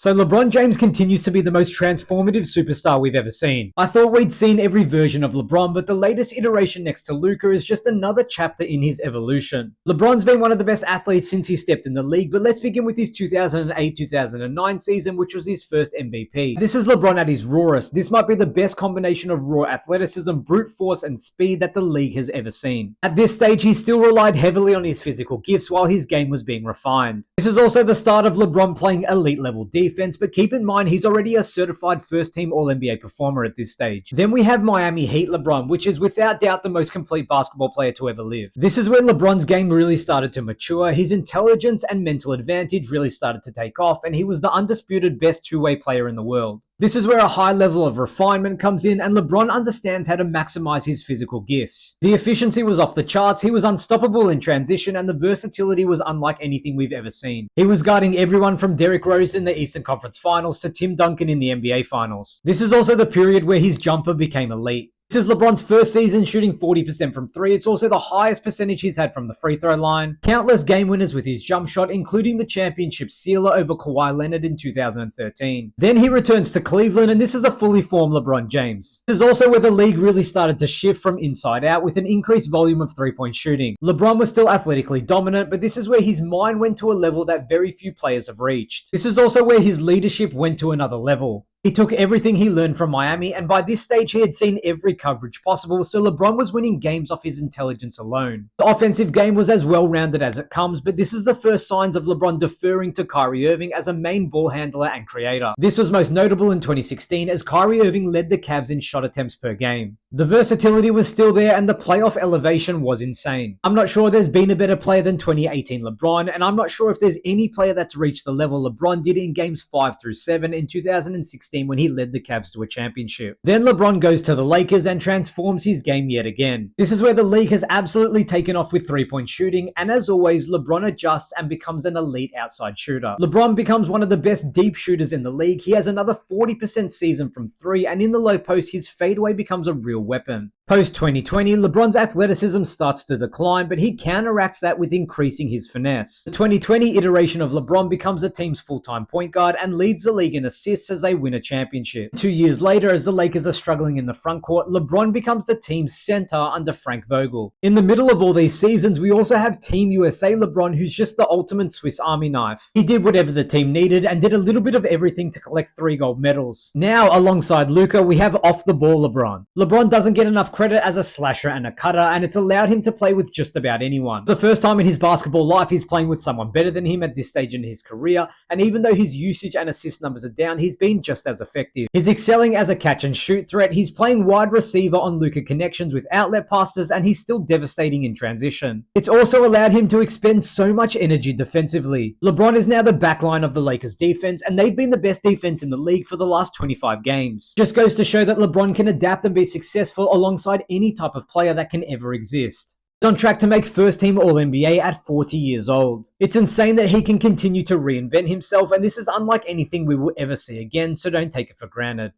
So LeBron James continues to be the most transformative superstar we've ever seen. I thought we'd seen every version of LeBron, but the latest iteration next to Luka is just another chapter in his evolution. LeBron's been one of the best athletes since he stepped in the league, but let's begin with his 2008-2009 season, which was his first MVP. This is LeBron at his rawest. This might be the best combination of raw athleticism, brute force, and speed that the league has ever seen. At this stage, he still relied heavily on his physical gifts while his game was being refined. This is also the start of LeBron playing elite level defense, but keep in mind he's already a certified first team All-NBA performer at this stage. Then we have Miami Heat LeBron, which is without doubt the most complete basketball player to ever live. This is where LeBron's game really started to mature, his intelligence and mental advantage really started to take off, and he was the undisputed best two-way player in the world. This is where a high level of refinement comes in, and LeBron understands how to maximize his physical gifts. The efficiency was off the charts, he was unstoppable in transition, and the versatility was unlike anything we've ever seen. He was guarding everyone from Derrick Rose in the Eastern Conference Finals to Tim Duncan in the NBA Finals. This is also the period where his jumper became elite. This is LeBron's first season shooting 40% from 3. It's also the highest percentage he's had from the free throw line. Countless game winners with his jump shot, including the championship sealer over Kawhi Leonard in 2013. Then he returns to Cleveland, and this is a fully formed LeBron James. This is also where the league really started to shift from inside out with an increased volume of three-point shooting. LeBron was still athletically dominant, but this is where his mind went to a level that very few players have reached. This is also where his leadership went to another level. He took everything he learned from Miami, and by this stage he had seen every coverage possible, so LeBron was winning games off his intelligence alone. The offensive game was as well-rounded as it comes, but this is the first signs of LeBron deferring to Kyrie Irving as a main ball handler and creator. This was most notable in 2016 as Kyrie Irving led the Cavs in shot attempts per game. The versatility was still there, and the playoff elevation was insane. I'm not sure there's been a better player than 2018 LeBron, and I'm not sure if there's any player that's reached the level LeBron did in games 5 through 7 in 2016 when he led the Cavs to a championship. Then LeBron goes to the Lakers and transforms his game yet again. This is where the league has absolutely taken off with three-point shooting, and as always, LeBron adjusts and becomes an elite outside shooter. LeBron becomes one of the best deep shooters in the league. He has another 40% season from 3, and in the low post, his fadeaway becomes a real weapon. Post-2020, LeBron's athleticism starts to decline, but he counteracts that with increasing his finesse. The 2020 iteration of LeBron becomes the team's full-time point guard and leads the league in assists as they win a championship. 2 years later, as the Lakers are struggling in the front court, LeBron becomes the team's center under Frank Vogel. In the middle of all these seasons, we also have Team USA LeBron, who's just the ultimate Swiss Army knife. He did whatever the team needed and did a little bit of everything to collect 3 gold medals. Now, alongside Luka, we have off-the-ball LeBron. LeBron doesn't get enough credit as a slasher and a cutter, and it's allowed him to play with just about anyone. For the first time in his basketball life, he's playing with someone better than him at this stage in his career, and even though his usage and assist numbers are down, he's been just as effective. He's excelling as a catch-and-shoot threat, he's playing wide receiver on Luka connections with outlet passes, and he's still devastating in transition. It's also allowed him to expend so much energy defensively. LeBron is now the backline of the Lakers defense, and they've been the best defense in the league for the last 25 games. Just goes to show that LeBron can adapt and be successful alongside any type of player that can ever exist. He's on track to make first team All-NBA at 40 years old. It's insane that he can continue to reinvent himself, and this is unlike anything we will ever see again, so don't take it for granted.